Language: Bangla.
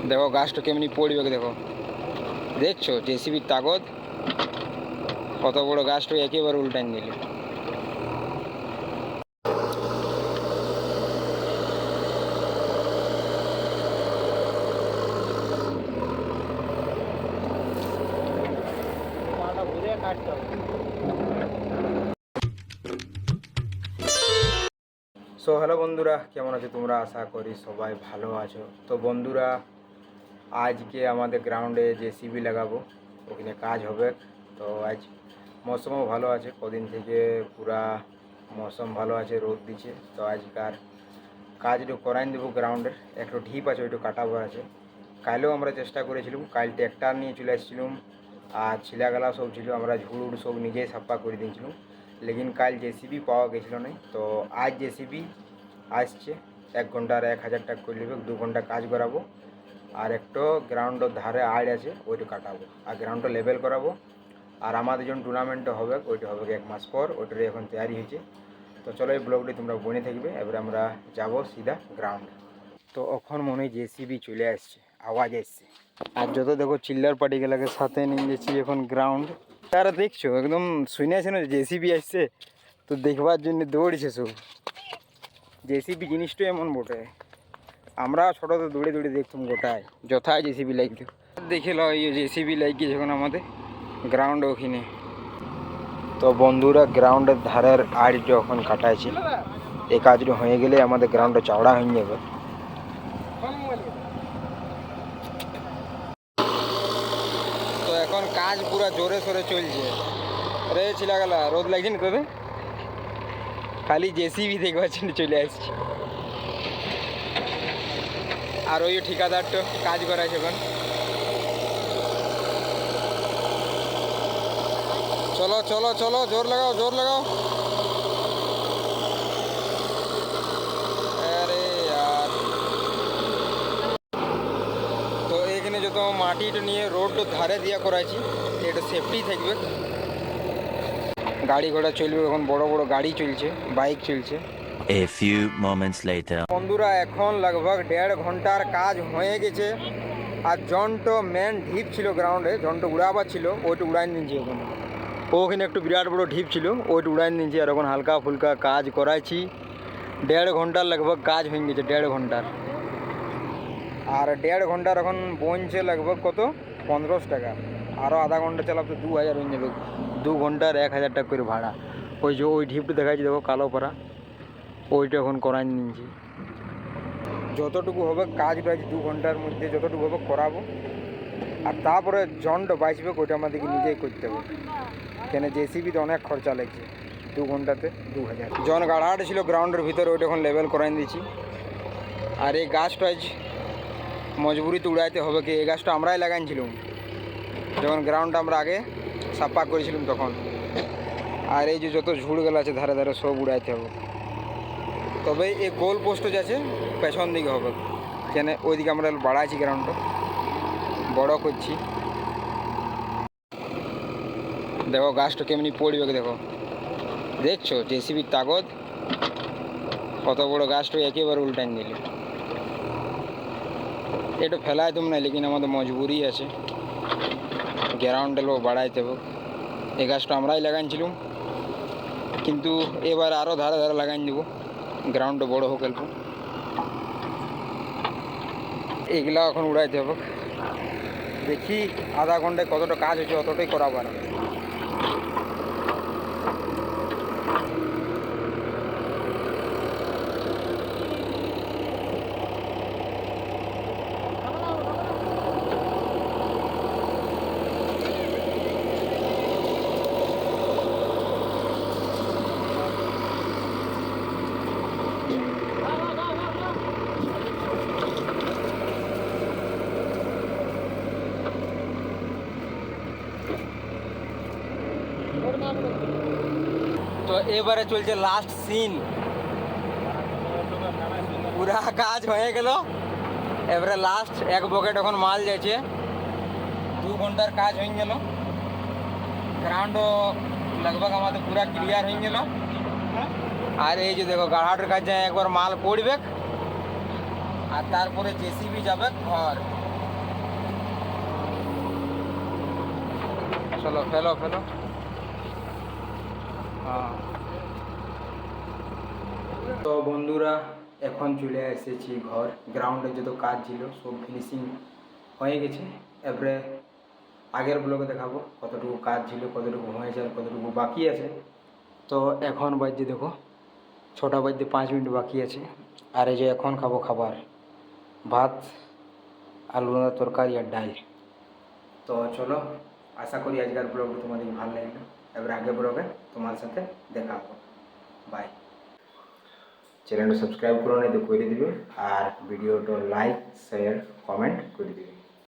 দেখো গাছটা কেমনি পড়বে, দেখো দেখছো জেসিবির তাগদ কত বড় গাছটা একেবারে উল্টান দিল। সো হ্যালো বন্ধুরা, কেমন আছো তোমরা? আশা করি সবাই ভালো আছো। তো বন্ধুরা, আজকে আমাদের গ্রাউন্ডে জেসিবি লাগাবো, ওখানে কাজ হবে। তো আজ মৌসুমও ভালো আছে, কদিন থেকে পুরা মৌসুম ভালো আছে, রোদ দিচ্ছে। তো আজকার কাজটা করাই দেবো। গ্রাউন্ডের একটু ঢিপ আছে, ওইটু কাটাবার আছে। কালও আমরা চেষ্টা করেছিলাম, কাল ট্র্যাক্টর নিয়ে চলে এসেছিলাম আর ছিলাগালা সব ছিল, আমরা ঝুড় সব নিজেই সাফা করে দিয়েছিলাম। লেকিন কাল জেসিবি পাওয়া গেছিলো না। তো আজ জেসিবি আসছে, 1 ঘন্টার 1000 টাকা করে নেবে, 2 ঘন্টা কাজ করাবো। আর একটু গ্রাউন্ডের ধারে আড় আছে, ওইটা কাটাবো আর গ্রাউন্ডটা লেভেল করাবো। আর আমাদের যখন টুর্নামেন্টটা হবে, ওইটা হবে 1 মাস পর, ওইটার এখন তৈরি হয়েছে। তো চলো এই ব্লগটি তোমরা বনে থাকবে। এবারে আমরা যাব সিধা গ্রাউন্ড। তো এখন মনে হয় জেসিবি চলে আসছে, আওয়াজ আসছে। আর যত দেখো চিল্লার পার্টিগুলোকে সাথে নিয়ে যাচ্ছি এখন গ্রাউন্ড। তারা দেখছো একদম শুনেছে না জেসিবি আসছে, তো দেখবার জন্য দৌড়ছে সব। জেসিবি জিনিসটা এমন বটে, আমরা ছোটোতে দৌড়ে দৌড়ে দেখতাম গোটায় যথায় জেসিবি লাগতো। দেখে লো এই জেসিবি লাগিয়ে যখন আমাদের গ্রাউন্ড ওখানে। তো বন্ধুরা, গ্রাউন্ডের ধারের আড় যখন কাটাইছি, এই কাজটা হয়ে গেলে আমাদের গ্রাউন্ডটা চওড়া হয়ে যাবে। তো এখন কাজ পুরো জোরে সোরে চলছে। রে ছিলাগালা রোদ লাগছে না তোদের? খালি জেসিবি দেখবার জন্য চলে আসছি। আর ওই ঠিকাদারটা কাজ করাইছে এখন। চলো চলো চলো, জোর লাগাও জোর লাগাও। আরে यार, তো এখানে যত মাটিটা নিয়ে রোড ধারে দিয়া করাইছি, এটা সেফটি থাকবে, গাড়ি ঘোড়া চলবে। এখন বড় বড় গাড়ি চলছে, বাইক চলছে। A few moments later. বন্ধুরা, এখন লগভগ 1.5 ঘন্টার কাজ হয়ে গেছে। আর জনটো মেন ঢিপ ছিল গ্রাউন্ডে, জনটো উড়াবার ছিল, ওইটা উড়াই নিয়েছি। এখন ওখানে একটু বিরাট বড় ঢিপ ছিল, ওইটা উড়াই নিয়েছি। আর এখন হালকা ফুলকা কাজ করাইছি। 1.5 ঘন্টার লগভগ কাজ হয়ে গেছে, 1.5 ঘন্টার। আর 1.5 ঘন্টার এখন বনছে লগভগ কত 1500 টাকা। আরও আধা ঘন্টা চালাব তো 2000 হয়ে যাবে। 2 ঘন্টার 1000 টাকা করে ভাড়া। ওই যে ওই ঢিপটা দেখাচ্ছি দেখো, কালো পাড়া, ওইটা এখন করাই নিয়েছি। যতটুকু হবে কাজ রয়েছে 2 ঘন্টার মধ্যে, যতটুকু হবে করাবো। আর তারপরে জনটা বাঁচবে, ওইটা আমাদেরকে নিজেই করতে হবে, কেন জেসিবিতে অনেক খরচা লাগছে। 2 ঘন্টাতে 2000। জন গাড়াটা ছিল গ্রাউন্ডের ভিতরে, ওইটা এখন লেভেল করাই দিয়েছি। আর এই গাছটা আজ মজবুরিতে উড়াইতে হবে, কি এই গাছটা আমরাই লাগাইছিলাম যখন গ্রাউন্ডটা আমরা আগে সাফা করেছিলাম তখন। আর এই যে যত ঝুড়গুলো আছে ধারে ধারে সব উড়াইতে হবে। তবে এই গোল পোস্ট যাচ্ছে পেছন দিকে হবে, কেন ওইদিকে আমরা বাড়াইছি, গ্রাউন্ডটা বড় করছি। দেখো গাছটা কেমনি পড়বে, দেখো দেখছো জেসিবির তাগদ কত বড় গাছটা একেবারে উল্টান দিল। এটা ফেলাই তুমি না, লেকিন আমাদের মজবুরি আছে, গ্রাউন্ডে লোক বাড়াইতে হবে। এই গাছটা আমরাই লাগাইছিলাম, কিন্তু এবার আরও ধারে ধারে লাগাই দেবো, গ্রাউন্ডটা বড় হোক অল্প। এগুলা এখন উড়াইতে হবে। দেখি আধা ঘন্টায় কতটা কাজ হচ্ছে, অতটাই করাবার। তো এবারে চলছে লাস্ট সিন, পুরা কাজ হয়ে গেল। এবারে লাস্ট 1 বকেট এখন মাল যাচ্ছে। 2 ঘন্টার কাজ হয়ে গেল, গ্রাউন্ডও লগভগ আমাদের পুরা ক্লিয়ার হয়ে গেল। আর এই যে দেখো গাড়াটার কাছে একবার মাল পড়বে, আর তারপরে জেসিবি যাবে ঘর। চলো ফেলো ফেলো। হ্যাঁ, তো বন্ধুরা এখন চলে এসেছি ঘর। গ্রাউন্ডে যত কাজ ছিল সব ফিনিশিং হয়ে গেছে। এবারে আগের ব্লগে দেখাবো কতটুকু কাজ ছিল, কতটুকু হয়েছে আর কতটুকু বাকি আছে। তো এখন বাজছে দেখো 6টা বাজতে 5 মিনিট বাকি আছে। আর এই যে এখন খাবো খাবার, ভাত, আলু তরকারি আর ডাল। তো চলো, আশা করি আজকের ব্লগটা তোমাদের ভালো লাগলো। এবার আগের ব্লগে তোমার সাথে দেখা হবে। বাই। চ্যানেলটা সাবস্ক্রাইব করে নিতে করে দিবে আর ভিডিওটা লাইক শেয়ার কমেন্ট করে দিবে।